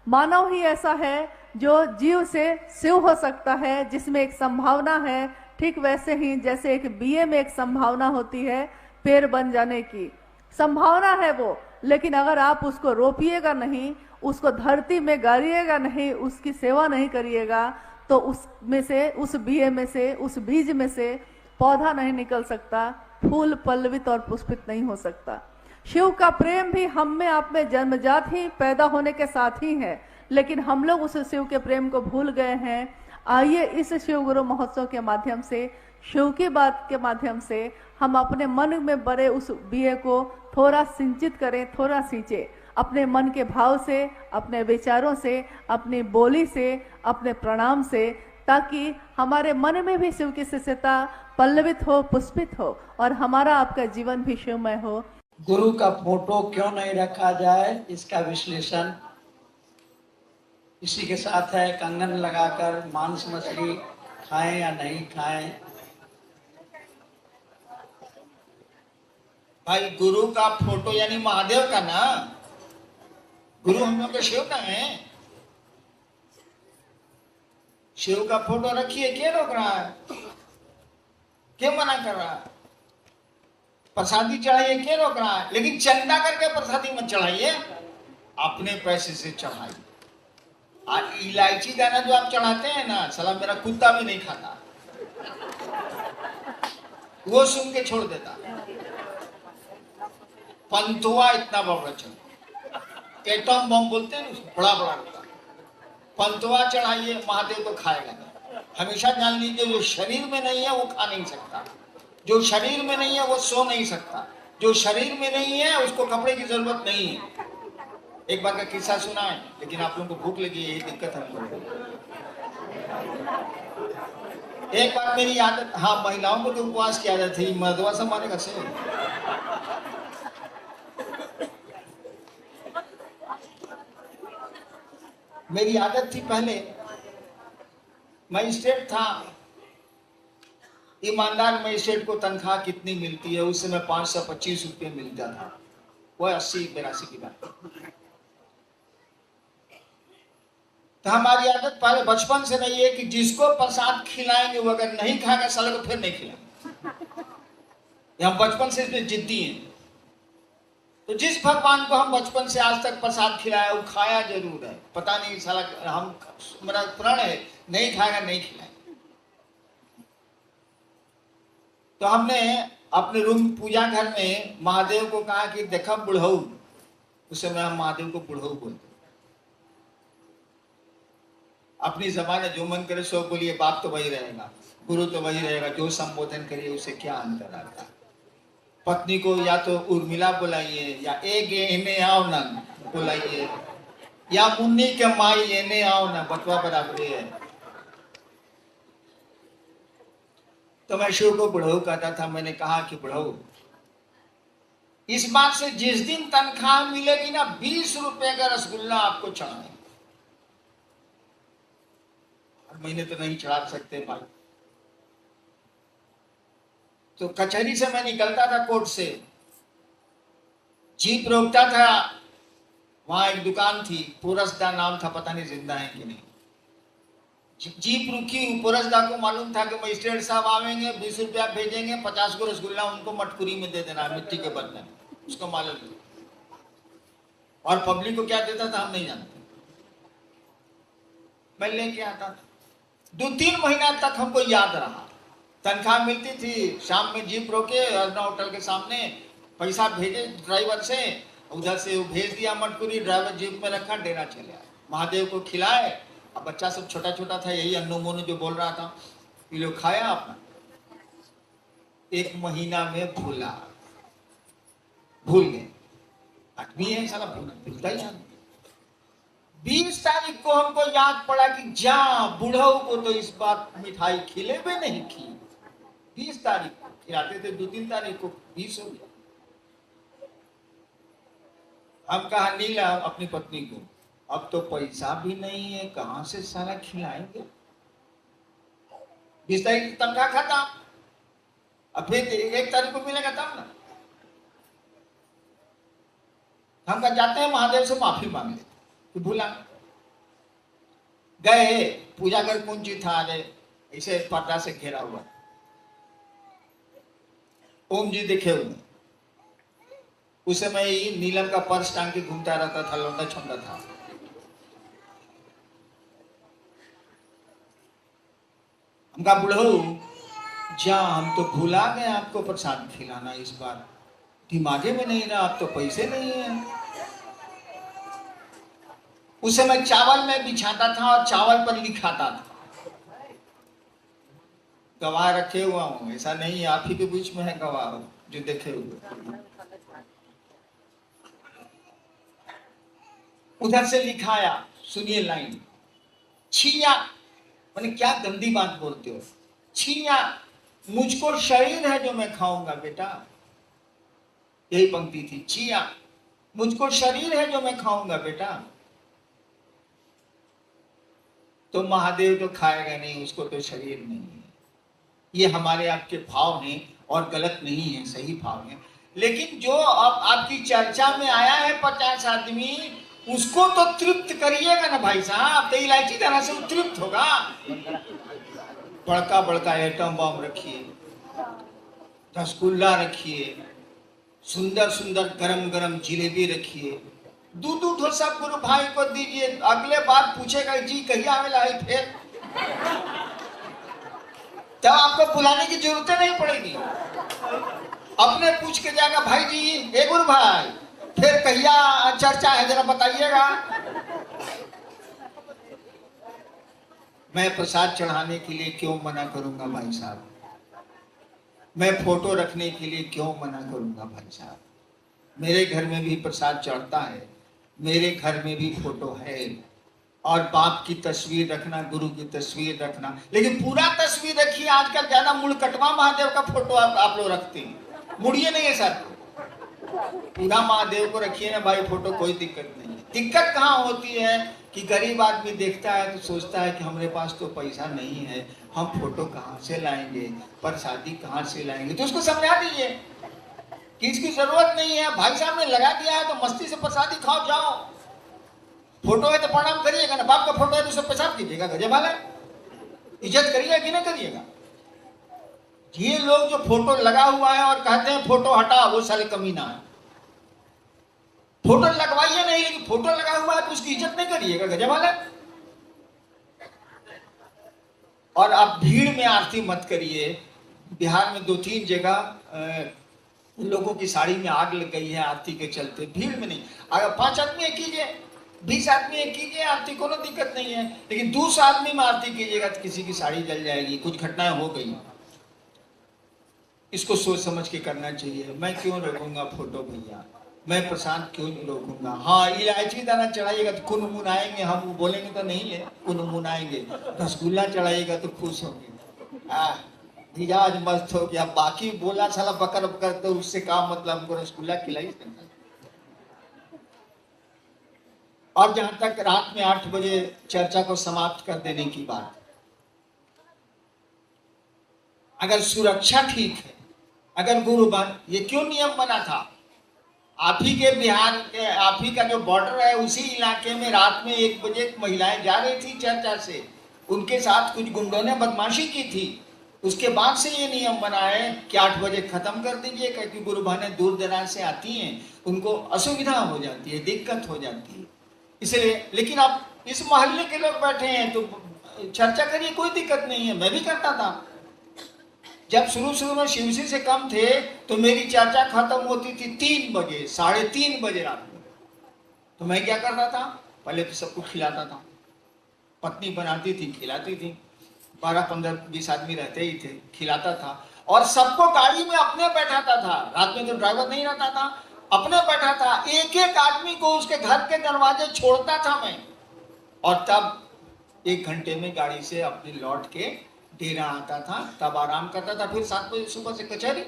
मानव ही ऐसा है जो जीव से शिव हो सकता है, जिसमें एक संभावना है। ठीक वैसे ही जैसे एक बीए में एक संभावना होती है पेड़ बन जाने की, संभावना है वो, लेकिन अगर आप उसको रोपिएगा नहीं, उसको धरती में गाड़िएगा नहीं, उसकी सेवा नहीं करिएगा, तो उसमें से, उस बीए में से, उस बीज में से पौधा नहीं निकल सकता, फूल पल्लवित और पुष्पित नहीं हो सकता। शिव का प्रेम भी हम में, आप में जन्मजात ही पैदा होने के साथ ही है, लेकिन हम लोग उस शिव के प्रेम को भूल गए हैं। आइए इस शिव गुरु महोत्सव के माध्यम से, शिव की बात के माध्यम से हम अपने मन में बड़े उस बीए को थोड़ा सिंचित करें, थोड़ा सींचे, अपने मन के भाव से, अपने विचारों से, अपनी बोली से, अपने प्रणाम से, ताकि हमारे मन में भी शिव की शिष्यता पल्लवित हो, पुष्पित हो और हमारा आपका जीवन भी शिवमय हो। गुरु का फोटो क्यों नहीं रखा जाए, इसका विश्लेषण इसी के साथ है। कंगन लगाकर मांस मछली खाएं या नहीं खाएं। भाई गुरु का फोटो यानी महादेव का ना, गुरु हम लोग के शिव का है। शिव का फोटो रखिए, क्या रोक रहा है, क्यों मना कर रहा है? प्रसादी चढ़ाइए, क्या रोक रहा है? लेकिन चंदा करके प्रसादी मत चढ़ाइए, अपने पैसे से चढ़ाइए। इलायची दाना जो आप चढ़ाते हैं ना, साला मेरा कुत्ता भी नहीं खाता, वो सुन के छोड़ देता। पंतुआ इतना बड़ा चल, एटम बम बोलते हैं उसको, बड़ा बड़ा होता। पंतुआ चढ़ाइए, महादेव को खाएगा नहीं। हमेशा जान लीजिए, जो शरीर में नहीं है वो खा नहीं सकता, जो शरीर में नहीं है वो सो नहीं सकता, जो शरीर में नहीं है उसको कपड़े की जरूरत नहीं है। एक बार का किस्सा सुना है, लेकिन आप लोगों को भूख लगी, यही दिक्कत हमको। एक बार मेरी आदत, हाँ महिलाओं को तो उपवास की आदत थी, मर्दवा से मारेगा से। मेरी आदत थी, पहले मजिस्ट्रेट था, ईमानदार मजिस्ट्रेट को तनख्वाह कितनी मिलती है उस समय? 525 रुपये मिलता था। वो 80-82 की बात। तो हमारी आदत पहले बचपन से नहीं है कि जिसको प्रसाद खिलाएंगे वो अगर नहीं खाएगा साले को फिर नहीं खिलाएंगे। हम बचपन से इसमें जिद्दी हैं। तो जिस भगवान को हम बचपन से आज तक प्रसाद खिलाया वो खाया जरूर है। पता नहीं साला, हम मेरा प्रण है नहीं खाएगा नहीं खिलाएंगे। तो हमने अपने रूम पूजा घर में महादेव को कहा कि देखा बुढ़ऊ, उस समय हम महादेव को बुढ़ऊ बोलते। अपनी जबान है, जो मन करे सो बोलिए, बाप तो वही रहेगा, गुरु तो वही रहेगा, जो संबोधन करिए उसे क्या अंतर आता है। पत्नी को या तो उर्मिला बुलाइए, या एक एने आओ ना बुलाइए, या मुन्नी के माई एने आओ ना, बटवा बराबर है। तो मैं शिव को बुढ़ऊ कहता था। मैंने कहा कि बुढ़ऊ, इस बात से जिस दिन तनख्वाह मिलेगी ना, 20 रुपए का रसगुल्ला आपको चढ़ाएंगे। महीने तो नहीं चढ़ा सकते भाई। तो कचहरी से मैं निकलता था, कोर्ट से, जीप रोकता था, वहां एक दुकान थी, पुरसदा नाम था, पता नहीं जिंदा है कि नहीं। जीप रुकी, पुरसदा को मालूम था कि मजिस्ट्रेट साहब आवेंगे, 20 रुपया भेजेंगे, 50 को रसगुल्ला उनको मटकुरी में दे देना, मिट्टी के बर्तन में, उसको मालूम। और पब्लिक को क्या देता था हम नहीं जानते। मैं लेके आता था। 2-3 महीना तक हमको याद रहा। तनख्वाह मिलती थी, शाम में जीप रोके अर्ना होटल के सामने, पैसा भेजे ड्राइवर से, उधर से वो भेज दिया मटकुरी, ड्राइवर जीप में रखा, डेरा चले आए। महादेव को खिलाए। अब बच्चा सब छोटा छोटा था, यही अन्नू मोनू जो बोल रहा था, ये लोग खाया अपना। 1 महीना में भूल गए। आदमी है साला, भूलता ही नहीं। 20 तारीख को हमको याद पड़ा कि जा बुढ़ऊ को तो इस बार मिठाई खिले भी नहीं की। 20 तारीख को खिलाते थे, 2-3 तारीख को 20 हो गया। हम कहा नीला अपनी पत्नी को, अब तो पैसा भी नहीं है, कहां से साला खिलाएंगे। 20 तारीख तनख्वाह खत्म, अब फिर 1 तारीख को मिलेगा तब ना। हम कहा जाते हैं महादेव से माफी मांग लेते, भूला। गए, पूजा घर कुंजी था, ऐसे पर्दा से घेरा हुआ, ओम जी दिखे हुए। उस समय ही नीलम का पर्स टांग के घूमता रहता था, लौंडा छौंडा था। हम कहा बुढ़ऊ जा, हम तो भूला गए आपको प्रसाद खिलाना, इस बार दिमागे में नहीं रहा, अब तो पैसे नहीं है। उस समय चावल में बिछाता था और चावल पर लिखाता था, गवाह रखे हुआ हूँ, ऐसा नहीं है, आप ही के बीच में है गवाह जो देखे हुए। उधर से लिखाया, सुनिए लाइन, छिया, मैंने क्या गंदी बात बोलते हो, छिया मुझको शरीर है जो मैं खाऊंगा बेटा, यही पंक्ति थी, छिया मुझको शरीर है जो मैं खाऊंगा बेटा। तो महादेव तो खाएगा नहीं, उसको तो शरीर नहीं है। ये हमारे आपके भाव हैं और गलत नहीं है, सही भाव है। लेकिन जो अब आपकी चर्चा में आया है 50 आदमी, उसको तो तृप्त करिएगा ना भाई साहब, तो इलायची तरह से तृप्त होगा। बड़का बड़का आइटम बम रखिए, रसगुल्ला रखिए, सुंदर सुंदर गरम गरम जिलेबी रखिए, दूध दूध सब गुरु भाई को दीजिए। अगले बार पूछेगा जी कहिया आवेला है फिर, तब आपको बुलाने की जरूरत नहीं पड़ेगी। अपने पूछ के जाएगा भाई जी, ए गुरु भाई फिर कहिया चर्चा है जरा बताइएगा। मैं प्रसाद चढ़ाने के लिए क्यों मना करूंगा भाई साहब, मैं फोटो रखने के लिए क्यों मना करूंगा भाई साहब। मेरे घर में भी प्रसाद चढ़ता है, मेरे घर में भी फोटो है, और बाप की तस्वीर रखना, गुरु की तस्वीर रखना, लेकिन पूरा तस्वीर रखिए। आजकल ज्यादा मुड़कटवा महादेव का फोटो आप लोग रखते हैं, मुड़िए नहीं है सर, पूरा महादेव को रखिए ना भाई फोटो, कोई दिक्कत नहीं है। दिक्कत कहाँ होती है कि गरीब आदमी देखता है तो सोचता है कि हमारे पास तो पैसा नहीं है, हम फोटो कहाँ से लाएंगे, प्रसादी कहाँ से लाएंगे। तो उसको समझा दीजिए कि इसकी जरूरत नहीं है, भाई साहब ने लगा दिया है तो मस्ती से प्रसादी खाओ जाओ। फोटो है तो प्रणाम करिएगा ना, बाप का फोटो है तो सब पेशाब कीजिएगा, गजब वाला इज्जत करिएगा कि नहीं करिएगा। ये लोग जो फोटो लगा हुआ है और कहते हैं फोटो हटा, वो साले कमीना है। फोटो लगवाइए नहीं, लेकिन फोटो लगा हुआ है तो उसकी इज्जत नहीं करिएगा, गजब वाला। और आप भीड़ में आरती मत करिए। बिहार में 2-3 जगह लोगों की साड़ी में आग लग गई है आरती के चलते, भीड़ में नहीं। अगर 5 आदमी कीजिए, 20 आदमी कीजिए आरती, कोनो दिक्कत नहीं है, लेकिन 200 आदमी में आरती कीजिएगा तो किसी की साड़ी जल जाएगी, कुछ घटनाएं हो गई। इसको सोच समझ के करना चाहिए। मैं क्यों रोकूंगा फोटो भैया, मैं प्रसाद क्यों रोकूंगा। हाँ, इलायची दाना चढ़ाइएगा तो कुन मुन आएंगे, हम बोलेंगे तो नहीं है, कुन मुन आएंगे। रसगुल्ला चढ़ाइएगा तो खुश होंगे, मिजाज मस्त हो गया। बाकी बोला साला बकर बकर, तो उससे काम मतलब, हमको रसगुल्ला खिलाई। और जहां तक रात में 8 बजे चर्चा को समाप्त कर देने की बात, अगर सुरक्षा ठीक है, अगर गुरुबान, ये क्यों नियम बना था, आप ही के बिहार के, आप ही का जो बॉर्डर है उसी इलाके में रात में 1 बजे महिलाएं जा रही थी चर्चा से, उनके साथ कुछ गुंडों ने बदमाशी की थी। उसके बाद से ये नियम बना है कि 8 बजे खत्म कर दीजिए, क्योंकि गुरु बहनें दूर दराज से आती हैं, उनको असुविधा हो जाती है, दिक्कत हो जाती है, इसलिए। लेकिन अब इस मोहल्ले के लोग बैठे हैं तो चर्चा करिए, कोई दिक्कत नहीं है। मैं भी करता था, जब शुरू में शिवसी से कम थे तो मेरी चर्चा खत्म होती थी 3 बजे, 3:30 बजे रात में। तो मैं क्या करता था, पहले तो सबको खिलाता था, पत्नी बनाती थी, खिलाती थी, 12, 15, 20 आदमी रहते ही थे, खिलाता था। और सबको गाड़ी में अपने बैठाता था, रात में तो ड्राइवर नहीं रहता था, अपने बैठा था। एक एक आदमी को उसके घर के दरवाजे छोड़ता था मैं, और तब 1 घंटे में गाड़ी से अपने लौट के डेरा आता था, तब आराम करता था। फिर 7 बजे सुबह से कचहरी,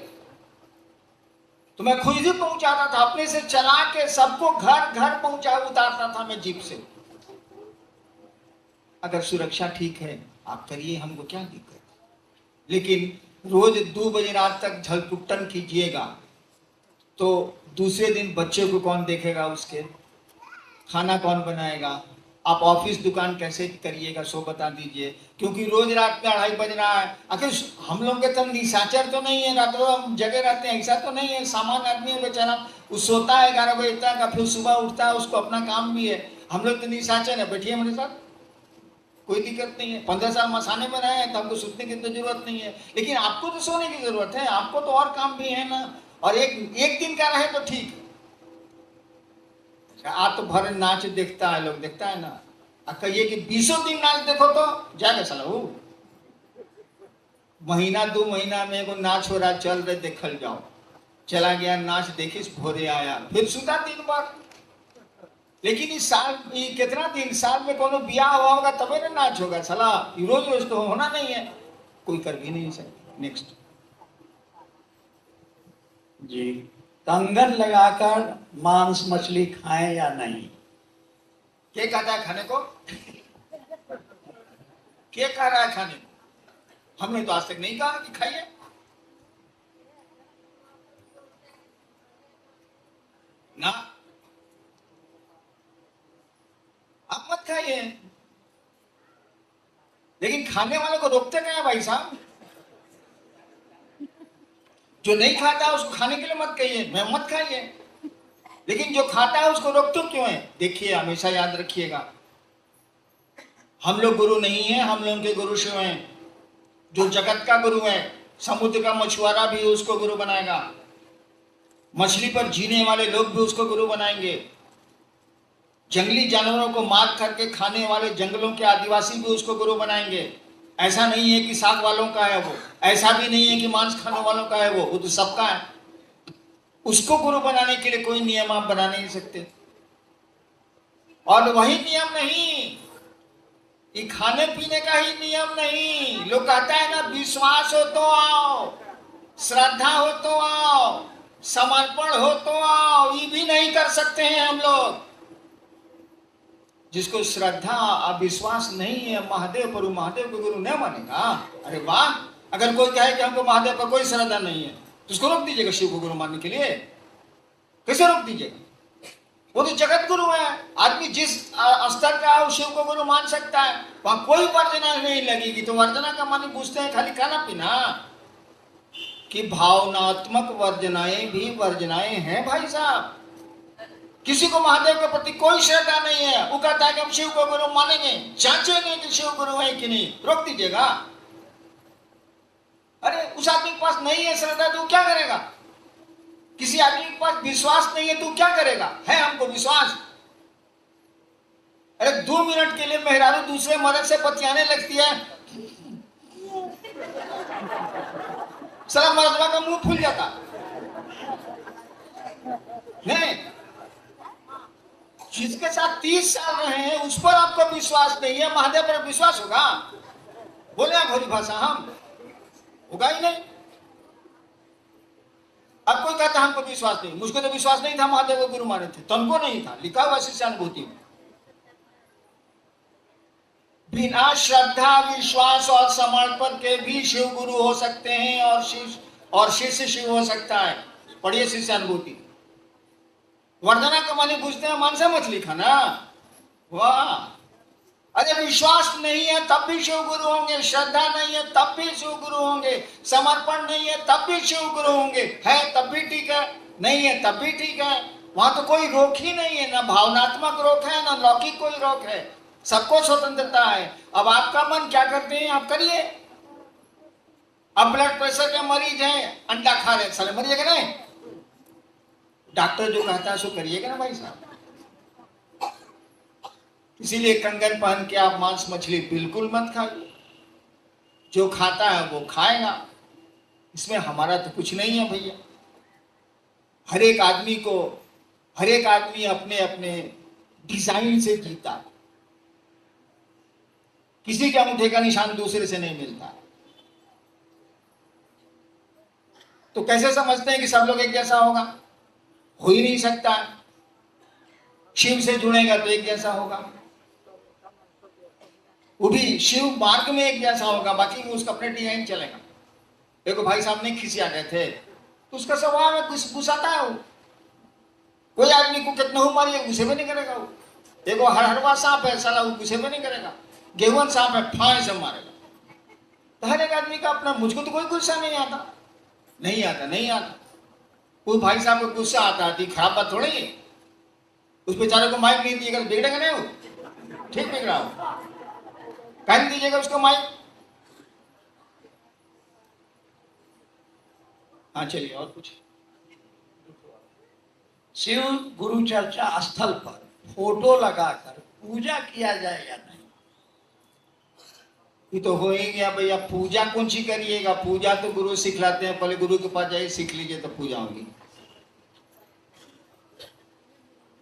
तो मैं खुद ही पहुंचाता था, अपने से चला के सबको घर घर पहुंचा उतारता था मैं जीप से। अगर सुरक्षा ठीक है आप करिए, हमको क्या दिक्कत। लेकिन रोज 2 बजे रात तक झलपुट्टन कीजिएगा तो दूसरे दिन बच्चे को कौन देखेगा, उसके खाना कौन बनाएगा, आप ऑफिस दुकान कैसे करिएगा, सो बता दीजिए। क्योंकि रोज रात में 2:30 बज रहा है। आखिर हम लोग के तो निशाचर तो नहीं है, रातों हम जगह रहते हैं, ऐसा तो नहीं है। सामान्य आदमी है बेचारा, वो सोता है 11 बजे तक, फिर सुबह उठता है, उसको अपना काम भी है। हम लोग तो निशाचर है, बैठिए मेरे साथ, कोई दिक्कत नहीं है। 15 साल मसाने में रहे हैं तो हमको सोने की तो जरूरत नहीं है, लेकिन आपको तो सोने की जरूरत है, आपको तो और काम भी है ना। और एक दिन का रहे तो ठीक, आप तो भर नाच देखता है, लोग देखता है ना। कहिए कि 20 दिन नाच देखो तो जाएगा साला वो। महीना 2 महीना में एगो नाच हो रहा, चल रहे देखल जाओ, चला गया नाच, देखिस भोरे आया, फिर सुता 3 बार। लेकिन इस साल कितना दिन, साल में कोनो ब्याह हुआ होगा तबे ना नाच होगा, साला रोज रोज तो होना नहीं है, कोई कर भी नहीं सकता। नेक्स्ट जी, कंगन लगाकर मांस मछली खाएं या नहीं? क्या कहता है खाने को? क्या कह रहा है खाने को? हमने तो आज तक नहीं कहा कि खाइए। ना, आप मत खाइए, लेकिन खाने वाले को रोकते क्या है भाई साहब? जो नहीं खाता उसको खाने के लिए मत कहिए, मैं मत खाइए, लेकिन जो खाता है उसको रोकते क्यों है? देखिए, हमेशा याद रखिएगा, हम लोग गुरु नहीं है, हम लोग के गुरु शिव हैं। जो जगत का गुरु है, समुद्र का मछुआरा भी उसको गुरु बनाएगा, मछली पर जीने वाले लोग भी उसको गुरु बनाएंगे, जंगली जानवरों को मार करके खाने वाले जंगलों के आदिवासी भी उसको गुरु बनाएंगे। ऐसा नहीं है कि साग वालों का है वो, ऐसा भी नहीं है कि मांस खाने वालों का है वो तो सबका है। उसको गुरु बनाने के लिए कोई नियम आप बना नहीं सकते। और वही नियम नहीं, ये खाने पीने का ही नियम नहीं। लोग कहता है ना, विश्वास हो तो आओ, श्रद्धा हो तो आओ, समर्पण हो तो आओ, ये भी नहीं कर सकते हैं हम लोग। जिसको श्रद्धा और विश्वास नहीं है महादेव पर, महादेव को गुरु नहीं मानेगा। अरे वाह, अगर कोई कहे कि हमको महादेव पर कोई श्रद्धा नहीं है तो उसको रोक दीजिएगा शिव को गुरु मानने के लिए। कैसे रोक दीजिएगा? वो तो जगत गुरु है। आदमी जिस स्तर का है शिव को गुरु मान सकता है, वहां कोई वर्जना नहीं लगेगी। तो वर्जना का मानी पूछते हैं खाली खाना पीना, कि भावनात्मक वर्जनाएं भी वर्जनाएं हैं भाई साहब। किसी को महादेव के प्रति कोई श्रद्धा नहीं है, वो कहता है कि हम शिव को गुरु मानेंगे, जांचेंगे कि शिव गुरु है कि नहीं, रोक दीजिएगा। अरे उस आदमी के पास नहीं है श्रद्धा तो क्या करेगा? किसी आदमी के पास विश्वास नहीं है तो क्या करेगा? है हमको विश्वास। अरे 2 मिनट के लिए मेहरारू दूसरे मर्द से बतियाने लगती है, साला मर्दवा का मुंह फूल जाता नहीं। जिसके साथ 30 साल रहे हैं उस पर आपको विश्वास नहीं है, महादेव पर विश्वास होगा? बोले आप भोली भाषा, हम होगा ही नहीं। अब कोई कहता हमको विश्वास नहीं, मुझको तो विश्वास नहीं था, महादेव को गुरु माने थे, तुमको नहीं था, लिखा हुआ शिष्यानुभूति में। बिना श्रद्धा विश्वास और समर्पण के भी शिव गुरु हो सकते हैं और शिष्य शिव हो सकता है। पढ़िए शिष्यानुभूति। वर्धना का माने पूछते हैं मांसा मछली खाना? वाह! अरे विश्वास नहीं है तब भी शिव गुरु होंगे, श्रद्धा नहीं है तब भी शिव गुरु होंगे, समर्पण नहीं है तब भी शिव गुरु होंगे, है तब भी ठीक है, नहीं है तब भी ठीक है। वहां तो कोई रोक ही नहीं है, ना भावनात्मक रोक है ना लौकिक कोई रोक है, सबको स्वतंत्रता है। अब आपका मन क्या करते हैं आप करिए। अब ब्लड प्रेशर के मरीज हैं, अंडा खा रहे, साले मरिएगा नहीं? डॉक्टर जो कहता है सो करिएगा ना भाई साहब। इसीलिए कंगन पहन के आप मांस मछली बिल्कुल मत खाइए। जो खाता है वो खाएगा, इसमें हमारा तो कुछ नहीं है भैया। हर एक आदमी अपने अपने डिजाइन से जीता है। किसी के अंगूठे का निशान दूसरे से नहीं मिलता। तो कैसे समझते हैं कि सब लोग एक जैसा होगा? हो ही नहीं सकता। शिव से जुड़ेगा तो एक जैसा होगा, वो भी शिव मार्ग में एक जैसा होगा, बाकी वो उसका अपने डिजाइन चलेगा। देखो भाई साहब नहीं खिसिया गए थे तो उसका स्वभाव है, गुस्साता है वो। कोई आदमी को कितना हो मारिए गुस्से में नहीं करेगा वो। देखो हरहरवा सांप है, साला वो गुस्से में नहीं करेगा। गेहूं सांप है, फाड़ से मारेगा। तो हर एक आदमी का अपना, मुझको तो कोई गुस्सा नहीं आता। कोई भाई साहब को गुस्सा आता है, खराब बात थोड़ी है। उस बेचारे को माइक नहीं दिएगा तो बिगड़ेगा नहीं वो, ठीक बिगड़ा हो, कह दीजिएगा उसको माइक। हाँ चलिए और कुछ। शिव गुरु चर्चा स्थल पर फोटो लगाकर पूजा किया जाए या नहीं? ये तो हो ही गया भैया, पूजा कौन सी करिएगा? पूजा तो गुरु सिखलाते हैं, पहले गुरु के पास जाइए, सीख लीजिए तो पूजा होगी।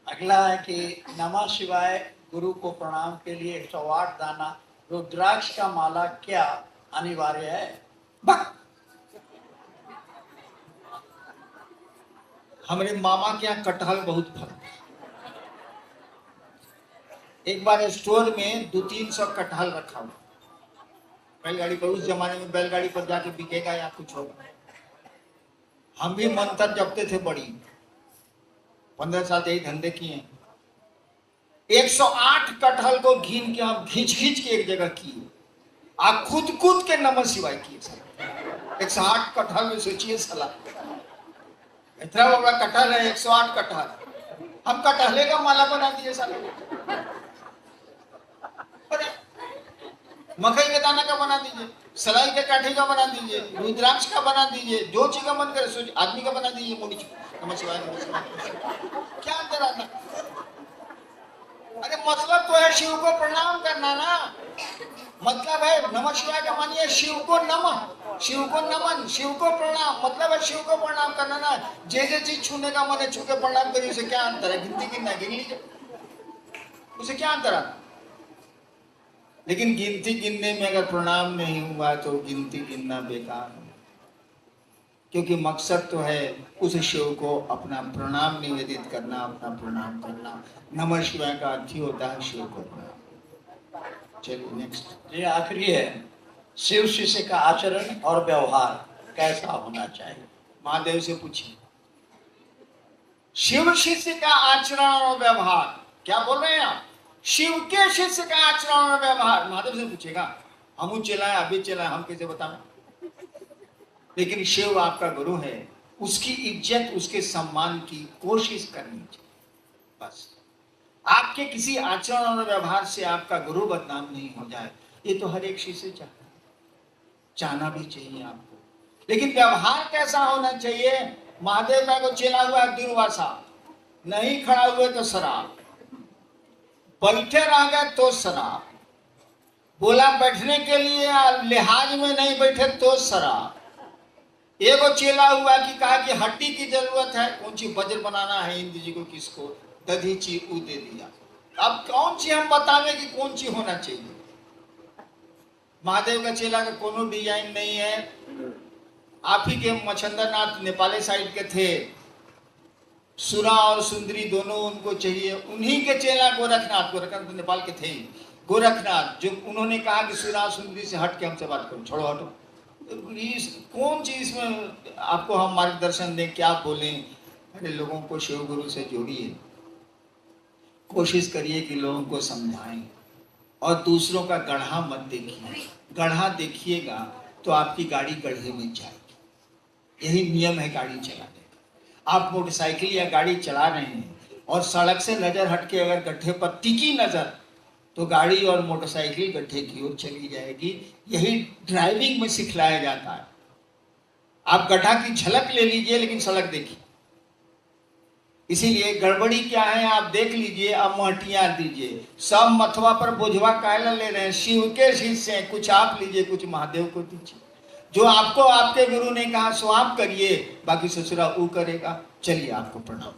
अगला है कि नमः शिवाय गुरु को प्रणाम के लिए 108 दाना रुद्राक्ष का माला क्या अनिवार्य है? बक! हमारे मामा के यहाँ कटहल बहुत फल। एक बार स्टोर में 200-300 कटहल रखा हुआ, बैलगाड़ी पर, उस जमाने में बैलगाड़ी पर जाके बिकेगा या कुछ होगा। हम भी मंत्र जपते थे बड़ी, 15 साल यही धंधे किए। 108 कटहल को गिन के हम खींच खींच के एक जगह किए, आप खुद के नमः शिवाय किए साला। 108 कटहल में सोचिए साला, इतना बड़ा कटहल है, 108 कटहल, हम कटहले का माला बना दिए साला। मकई के दाना का बना दीजिए, सलाई के काठी का बना दीजिए, रुद्राक्ष का बना दीजिए, जो चीज का मन करे सोच, आदमी का बना दीजिए। मोड़ी नमः शिवाय, नमः शिवाय, क्या अंतर आता? अरे मतलब तो है शिव को प्रणाम करना ना, मतलब है नमः शिवाय का मानिए शिव को नमः, शिव को नमन, शिव को प्रणाम, मतलब है शिव को प्रणाम करना ना। जे चीज छूने का मन है छू के प्रणाम करिए, उसे क्या अंतर है? गिनती गिनना गिन लीजिए, उसे क्या अंतर आता? लेकिन गिनती गिनने में अगर प्रणाम नहीं हुआ तो गिनती गिनना बेकार है, क्योंकि मकसद तो है उस शिव को अपना प्रणाम निवेदित करना, अपना प्रणाम करना। नमः शिवाय का अर्थ ही होता है शिव को प्रणाम। चलिए नेक्स्ट। ये आखिरी है, शिव शिष्य का आचरण और व्यवहार कैसा होना चाहिए? महादेव से पूछिए। शिव शिष्य का आचरण और व्यवहार, क्या बोल रहे हैं आप? शिव के शिष्य का आचरण और व्यवहार महादेव से पूछेगा। हम चला है, अभी चला है, हम कैसे बताएं? लेकिन शिव आपका गुरु है, उसकी इज्जत, उसके सम्मान की कोशिश करनी चाहिए। बस आपके किसी आचरण और व्यवहार से आपका गुरु बदनाम नहीं हो जाए, ये तो हर एक शिष्य चाहता है, चाहना भी चाहिए आपको। लेकिन व्यवहार कैसा होना चाहिए? महादेव का को चला हुआ है दुर्वासा, नहीं खड़ा हुए तो शराब, बैठे रह गए तो शराब, बोला बैठने के लिए लिहाज में नहीं बैठे तो शराब। एगो चेला हुआ कि कहा कि हड्डी की जरूरत है, कौन सी वज्र बनाना है इंद्र जी को, किसको दधीची ऊ दे दिया। अब कौन सी हम बतावे कि कौन सी होना चाहिए? महादेव का चेला का कोनो डिजाइन नहीं है। आप ही के मच्छंदर नाथ नेपाली साइड के थे, सुरा और सुंदरी दोनों उनको चाहिए। उन्हीं के चेला गोरखनाथ, गोरखनाथ तो नेपाल के थे, गोरखनाथ, जो उन्होंने कहा कि सुरा और सुंदरी से हट के हमसे बात करो, छोड़ो हटो। कौन चीज में आपको हम मार्गदर्शन दें, क्या बोलें? अरे लोगों को शिव गुरु से जोड़िए, कोशिश करिए कि लोगों को समझाएं, और दूसरों का गढ़ा मत देखिए। गढ़ा देखिएगा तो आपकी गाड़ी गड्ढे में जाएगी। यही नियम है गाड़ी चलाने का। आप मोटरसाइकिल या गाड़ी चला रहे हैं और सड़क से नजर हटके अगर गड्ढे पर टिकी नजर, तो गाड़ी और मोटरसाइकिल गड्ढे की ओर चली जाएगी। यही ड्राइविंग में सिखलाया जाता है। आप गड्ढा की झलक ले लीजिए लेकिन सड़क देखिए। इसीलिए गड़बड़ी क्या है आप देख लीजिए, अब महटियां दीजिए। सब मथवा पर बोझवा कायला ले रहे हैं, शिव के शिष्य हैं, कुछ आप लीजिए, कुछ महादेव को दीजिए। जो आपको आपके गुरु ने कहा सो आप करिए, बाकी ससुरा वो करेगा। चलिए आपको प्रणाम।